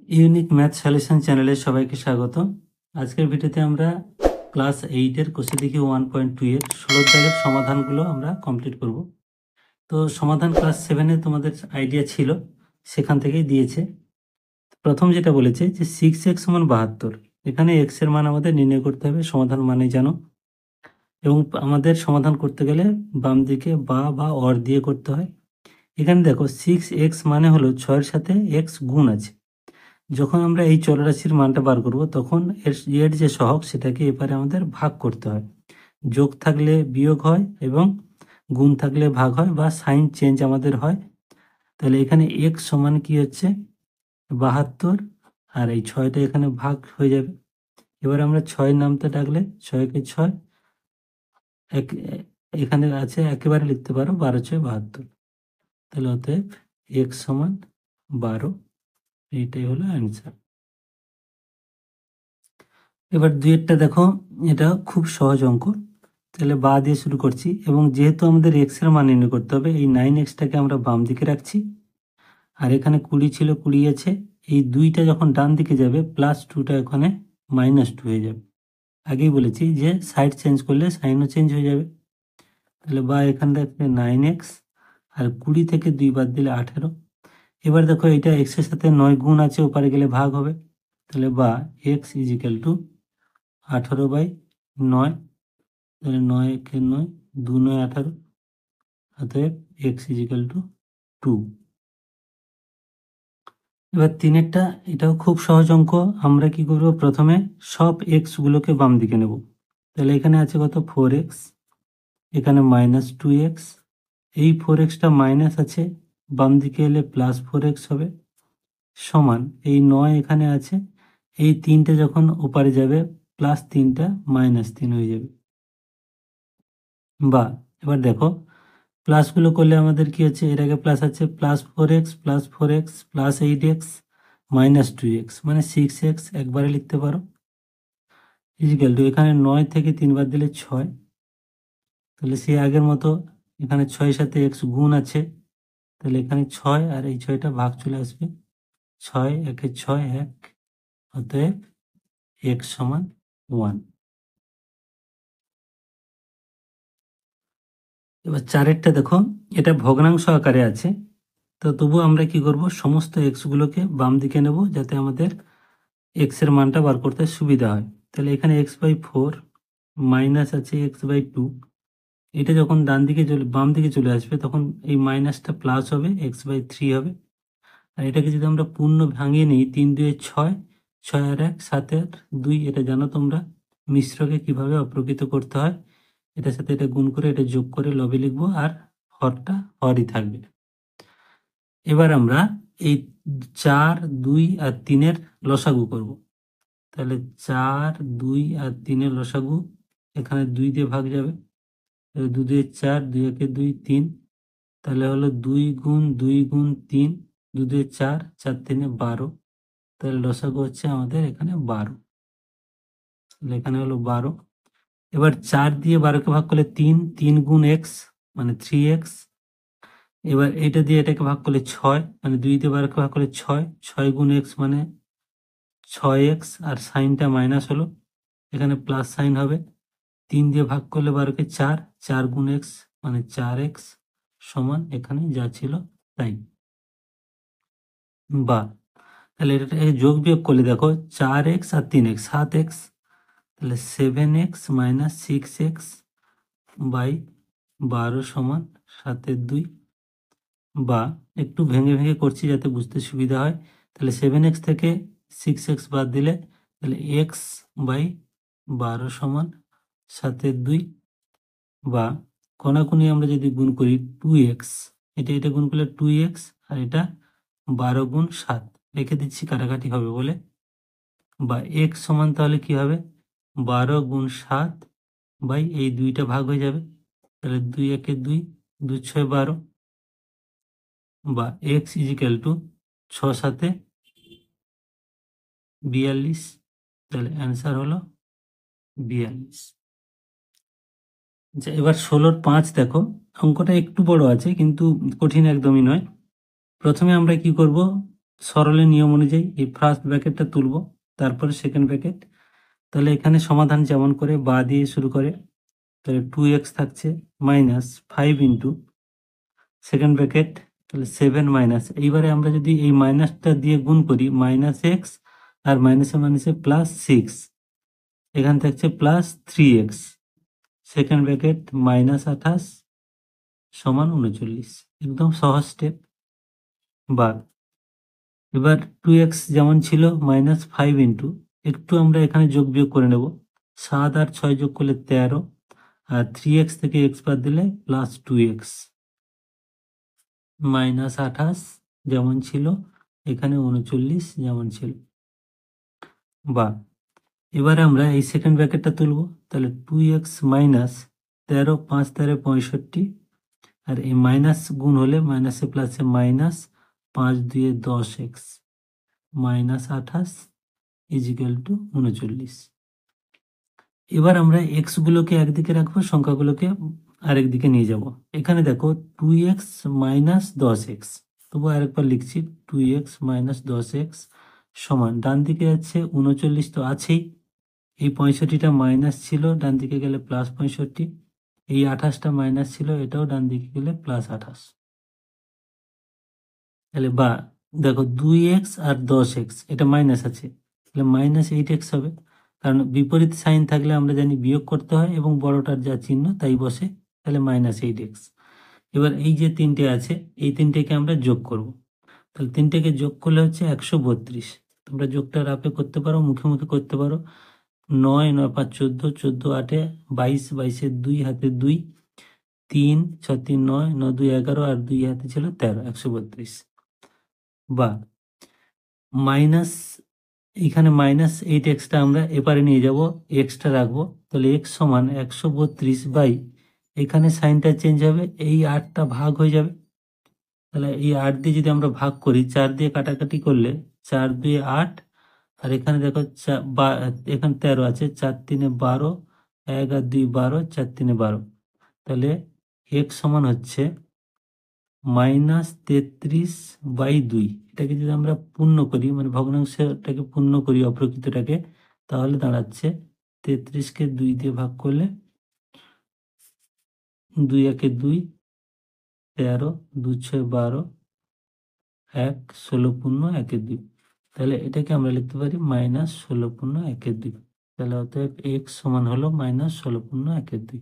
Unique math solution চ্যানেলে সবাইকে স্বাগত। আজকের ভিডিওতে আমরা ক্লাস 8-এর কোষে দেখি 1.2 এর 16 দাগের সমাধানগুলো আমরা কমপ্লিট করব। তো সমাধান ক্লাস 7-এ তোমাদের আইডিয়া ছিল, সেখান থেকেই দিয়েছে। প্রথম যেটা বলেছে যে 6x সমান 72, এখানে x এর মান আমাদের নির্ণয় করতে হবে, সমাধান মানে জানো। এবং আমাদের সমাধান করতে গেলে বাম দিকে বা অর দিয়ে করতে হয়। এখানে দেখো 6x মানে হলো 6-এর সাথে x গুণ আছে। যখন আমরা এই চলরাশির মানটা বার করব তখন এর যে সহগ সেটাকে এবারে আমাদের ভাগ করতে হয়। যোগ থাকলে বিয়োগ হয় এবং গুণ থাকলে ভাগ হয় বা সাইন চেঞ্জ আমাদের হয়। তাহলে এখানে x সমান কি হচ্ছে 72, আর এই 6টা এখানে ভাগ হয়ে যাবে। এবার আমরা 6 নামতে ডাকলে 6কে 6 এখানে আছে, একেবারে লিখতে পারো 12×6 = 72। তাহলে অতএব x সমান 12, এইটাই হলো অ্যান্সার। এবার দুইয়েরটা দেখো, এটা খুব সহজ অঙ্ক। তাহলে বা দিয়ে শুরু করছি, এবং যেহেতু আমাদের এক্স এর মান নির্ণয় করতে হবে, এই 9x-টাকে আমরা বাম দিকে রাখছি, আর এখানে 20 ছিল, 20 আছে। এই 2টা যখন ডান দিকে যাবে +2টা এখানে -2 হয়ে যাবে। আগেই বলেছি যে সাইড চেঞ্জ করলে সাইনও চেঞ্জ হয়ে যাবে। তাহলে বা এখানে দেখবে 9x, আর 20 থেকে 2 বাদ দিলে 18। এবার দেখো এটা x এর সাথে 9 গুণ আছে, ওপারে গেলে ভাগ হবে। তাহলে বা x = 18/9। তাহলে 9 একে 9, 2 9 18, অতএব x = 2। এবার তিনেরটা, এটাও খুব সহজ অঙ্ক। আমরা কি করব, প্রথমে সব x গুলোকে বাম দিকে নেব। তাহলে এখানে আছে কত, 4x, এখানে -2x, এই 4xটা মাইনাস আছে, বাম দিকে এলে +4x হবে, সমান এই 9 এখানে আছে, এই 3টে যখন ওপারে যাবে +3টা -3 হয়ে যাবে। বা এবার দেখো প্লাসগুলো করলে আমাদের কি হচ্ছে, এর আগে প্লাস আছে, +4x +8x -2x মানে 6x একবারে লিখতে পারো, ইজিক্যাল টু এখানে 9 থেকে 3 বাদ দিলে 6। তাহলে সেই আগের মতো এখানে 6-এর সাথে x গুণ আছে, তাহলে এখানে 6 আর এই 6টা ভাগ চলে আসবে, 6 একে 6 1, অতএব x সমান 1। এবার চারেরটা দেখো, এটা ভগ্নাংশ আকারে আছে, তো তবু আমরা কি করব, সমস্ত গুলোকে বাম দিকে নেব যাতে আমাদের এর মানটা বার করতে সুবিধা হয়। তাহলে এখানে x/4 মাইনাস আছে x/2, এটা যখন বাম দিকে চলে আসবে তখন এই মাইনাসটা প্লাস হবে, x/3 হবে। আর এটাকে যদি আমরা পূর্ণ ভাঙিয়ে নিই, 3 2 6, 6 আর 1 7 আর 2, এটা জানো তোমরা মিশ্রকে কিভাবে অপ্রকৃত করতে হয়। এটার সাথে এটা গুণ করে এটা যোগ করে লবে লিখবো, আর হরটা হরই থাকবে। এবার আমরা এই 4 2 আর 3-এর লসাগু করব। তাহলে 4 2 আর 3-এর লসাগু, এখানে 2 দিয়ে ভাগ যাবে, 2 2 4, 2 1 2 3, তাহলে হলো 2 গুণ 2 গুণ 3, 2 2 4, 4 3 12, তাহলে লসাগু হচ্ছে আমাদের এখানে 12। তাহলে এখানে হলো 12। এবার 4 দিয়ে 12কে ভাগ করলে 3, 3 গুণ x মানে 3x। এবার এটা দিয়ে এটাকে ভাগ করলে 6, মানে 2 দিয়ে 12কে ভাগ করলে 6, 6 গুণ x মানে 6x, আর সাইনটা মাইনাস হলো, এখানে প্লাস সাইন হবে। 3 দিয়ে ভাগ করলে 12কে 4, 4 গুণ x মানে 4x, সমান এখানে যা ছিল তাই। বা তাহলে এটা যোগ বিয়োগ করলে দেখো 4x আর 3x 7x, তাহলে 7x মাইনাস 6x বাই 12 সমান 7/2। বা একটু ভেঙে ভেঙে করছি যাতে বুঝতে সুবিধা হয়। তাহলে 7x থেকে 6x বাদ দিলে তাহলে x/12 সমান 7/2। বা কোনাকুনি আমরা যদি গুণ করি 2x, এটা গুণ করলে 2x, আর এটা 12 গুণ 7 রেখে দিচ্ছি কাটাকাটি হবে বলে। বা x সমান তাহলে কি হবে, 12 গুণ 7 বাই এই 2টা ভাগ হয়ে যাবে, তাহলে 2 1 2, 2 6 12। বা x = 6 7 42, তাহলে অ্যান্সার হলো 42। আচ্ছা, এবার 16-র 5 দেখো, অঙ্কটা একটু বড় আছে কিন্তু কঠিন একদমই নয়। প্রথমে আমরা কি করব, সরলের নিয়ম অনুযায়ী এই ফার্স্ট ব্র্যাকেটটা তুলব, তারপরে সেকেন্ড ব্র্যাকেট। তাহলে এখানে সমাধান যেমন করে বা দিয়ে শুরু করে, তাহলে 2x থাকছে মাইনাস 5 ইন্টু সেকেন্ড ব্র্যাকেট, তাহলে 7 মাইনাস, এইবারে আমরা যদি এই মাইনাসটা দিয়ে গুণ করি মাইনাস এক্স আর মাইনাসে মাইনাসে প্লাস 6, এখান থাকছে plus 3x, second bracket minus 28 সমান 39। একদম সহজ স্টেপ। বা এবার 2x যেমন ছিল মাইনাস 5 ইন্টু, একটু আমরা এখানে যোগ বিয়োগ করে নেব, 7 আর 6 যোগ করলে 13, আর 3x থেকে x বাদ দিলে প্লাস 2x মাইনাস 28 যেমন ছিল, এখানে 39 যেমন ছিল। বা এবারে আমরা এই সেকেন্ড ব্র্যাকেটটা তুলব, তাহলে 2x মাইনাস 13, 5 13 65, আর এই মাইনাস গুণ হলে মাইনাসে প্লাসে minus 5 2 10x minus 28 is equal two 39। এবার আমরা এক্স গুলোকে একদিকে রাখবো, সংখ্যাগুলোকে আরেক দিকে নিয়ে যাব। এখানে দেখো 2x মাইনাস 10x, তবু আরেকবার লিখছি 2x মাইনাস 10x সমান, ডান দিকে যাচ্ছে 39 তো আছেই, এই 65টা মাইনাস ছিল, ডান দিকে গেলে প্লাস 65, এই 28টা মাইনাস ছিল, এটাও ডান দিকে গেলে প্লাস 28। তাহলে বা দেখো 2x আর 10x এটা মাইনাস আছে, তাহলে মাইনাস 8x হবে, কারণ বিপরীত সাইন থাকলে আমরা জানি বিয়োগ করতে হয় এবং বড়টার যা চিহ্ন তাই বসে, তাহলে মাইনাস 8x। এবার এই যে তিনটে আছে এই তিনটেকে আমরা যোগ করব, তাহলে তিনটেকে যোগ করলে হচ্ছে 132। তোমরা যোগটা রাপে করতে পারো, মুখে মুখে করতে পারো। 9 9 5 14, 14 8 22, 22 2 হাতে 2, 3 6 3 9, 9 2 11, আর 2 হাতে ছিল 13, 132। বা মাইনাস, এখানে মাইনাস 8xটা আমরা এপারে নিয়ে যাব, এক্সটা রাখবো, তাহলে x সমান 132 বাই, এখানে সাইনটা চেঞ্জ হবে, এই 8টা ভাগ হয়ে যাবে, তাহলে এই 8 দিয়ে যদি আমরা ভাগ করি, 4 দিয়ে কাটাকাটি করলে 4 2 8, আর এখানে দেখো এখানে 13 আছে, 4 3 12, 1 আর 2 12, 4 3 12, তাহলে x সমান হচ্ছে মাইনাস 33 বাই 2। এটাকে যদি আমরা পূর্ণ করি, মানে ভগ্নাংশটাকে পূর্ণ করি অপ্রকৃতটাকে, তাহলে দাঁড়াচ্ছে 33কে 2 দিয়ে ভাগ করলে 2 1 2, 13 2 6 12, 1 16 পূর্ণ 1 2, তাহলে এটাকে আমরা লিখতে পারি মাইনাস 16 পূর্ণ 1 2। তাহলে অতএব x সমান হলো মাইনাস 16 পূর্ণ 1 2।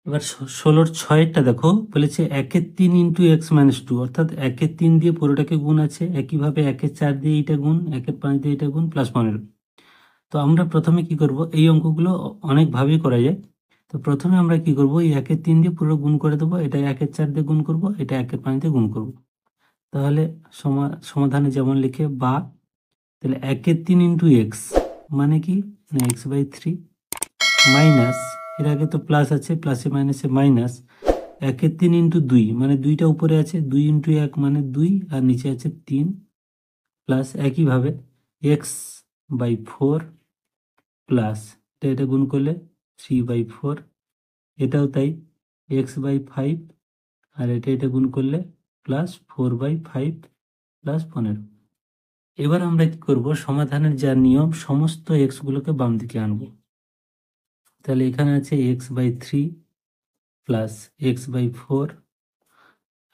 এবার 16-র 6-টা দেখো, বলেছে 1-এর 3 ইন্টু এক্স মাইনাস 2, অর্থাৎ 1-এর 3 দিয়ে পুরোটাকে গুণ আছে, একইভাবে 1-এর 4 দিয়ে এইটা গুণ, 1-এর 5 দিয়ে এটা গুণ, প্লাস 15। তো আমরা প্রথমে কি করব, এই অঙ্কগুলো অনেকভাবেই করা যায়। তো প্রথমে আমরা কি করব, এই 1-এর 3 দিয়ে পুরো গুণ করে দেবো, এটা 1-এর 4 দিয়ে গুণ করব, এটা 1-এর 5 দিয়ে গুণ করব। তাহলে সমাধানে যেমন লিখে বা, তাহলে 1-এর 3 ইন্টু এক্স মানে কি, না x/3 মাইনাস, এর আগে তো প্লাস আছে, প্লাসে মাইনাসে মাইনাস, 1-এর 3 ইন্টু 2 মানে 2টা উপরে আছে, 2 ইন্টু 1 মানে 2, আর নিচে আছে 3, প্লাস একইভাবে x/4 প্লাস, এটা গুণ করলে 3/4, এটাও তাই, x/5, আর এটা গুণ করলে প্লাস 4/5 প্লাস 15। এবার আমরা কি করব, সমাধানের যা নিয়ম, সমস্ত এক্সগুলোকে বাম দিকে আনবো। তাহলে এখানে আছে x/3 প্লাস x/4,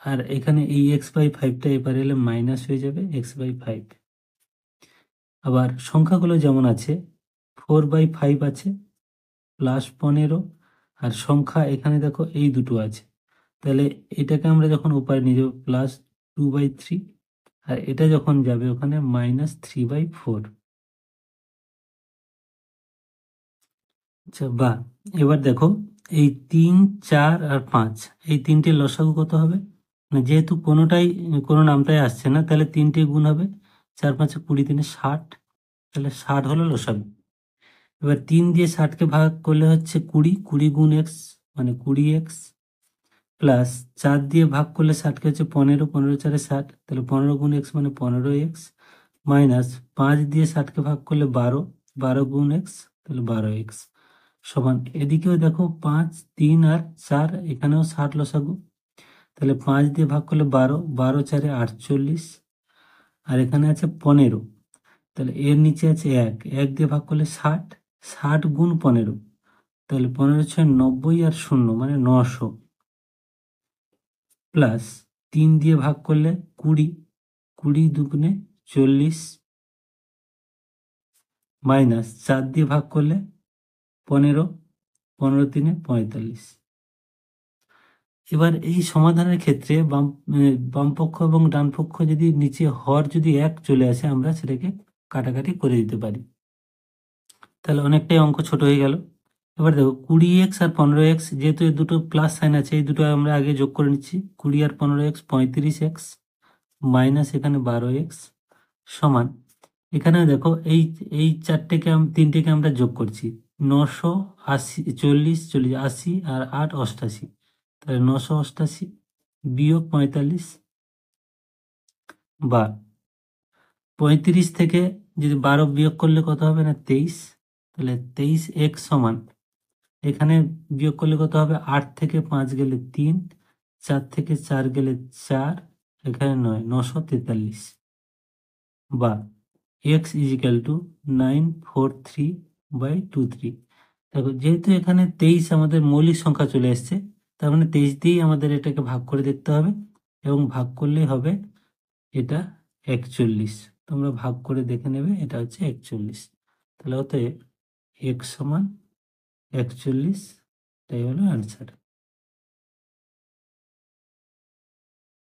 আর এখানে এই x/5টা এবার এলে মাইনাস হয়ে যাবে x/5। আবার সংখ্যাগুলো যেমন আছে, 4/5 আছে, প্লাস 15, আর সংখ্যা এখানে দেখো এই দুটো আছে, তাহলে এটাকে আমরা যখন উপায় নিয়ে যাবো প্লাস 2/3, আর এটা যখন যাবে ওখানে মাইনাস 3/4। আচ্ছা, বা এবার দেখো এই 3 4 আর 5, এই তিনটে লসাগু কত হবে, না যেহেতু কোনোটাই কোনো নামটাই আসছে না, তাহলে তিনটে গুণ হবে, 4 5 20 3 60, তাহলে 60 হলো লসাগু। এবার 3 দিয়ে 60কে ভাগ করলে হচ্ছে 20, 20 গুণ এক্স মানে 20x, প্লাস 4 দিয়ে ভাগ করলে 60কে হচ্ছে 15, 15 4 60, তাহলে 15 গুণ এক্স মানে 15x, মাইনাস 5 দিয়ে 60কে ভাগ করলে 12, 12 গুণ এক্স, তাহলে 12x সমান, এদিকেও দেখো 5 3 আর 4, এখানেও 60 লসাগু, তাহলে 5 দিয়ে ভাগ করলে 12, 12 4 48, আর এখানে আছে 15, তাহলে এর নিচে আছে 1, 1 দিয়ে ভাগ করলে 60, 60 গুণ 15, তাহলে 15 6 90 আর 0 মানে 900, প্লাস 3 দিয়ে ভাগ করলে 20, 20 দুগুণে 40, মাইনাস 4 দিয়ে ভাগ করলে 15, 15 3 45। এবার এই সমাধানের ক্ষেত্রে বাম পক্ষ এবং ডান পক্ষ যদি নিচে হর যদি 1 চলে আসে, আমরা সেটাকে কাটাকাটি করে দিতে পারি, তাহলে অনেকটাই অঙ্ক ছোট হয়ে গেল। এবার দেখো 20x আর 15x, যেহেতু এই দুটো প্লাস সাইন আছে, এই দুটো আমরা আগে যোগ করে নিচ্ছি। 20 আর 15x 35x, মাইনাস এখানে 12x, সমান এখানে দেখো এই এই তিনটেকে আমরা যোগ করছি। 980, 40 40 80 আর 8 88, তাহলে 988 বিয়োগ 45, বা 35 থেকে যদি 12 বিয়োগ করলে কত হবে না 23, তাহলে 23x সমান এখানে বিয়োগ করলে কত হবে, 8 থেকে 5 গেলে 3, 4 থেকে 4 গেলে 4, এখানে 9, 943, বা x ইজিক্যাল টু 943/23। দেখো যেহেতু এখানে 23 আমাদের মৌলিক সংখ্যা চলে এসছে, তার মানে 23 দিয়েই আমাদের এটাকে ভাগ করে দেখতে হবে, এবং ভাগ করলেই হবে এটা 41। তোমরা ভাগ করে দেখে নেবে, এটা হচ্ছে 41। তাহলে অতএব x সমান 41, এটাই হলো অ্যান্সার।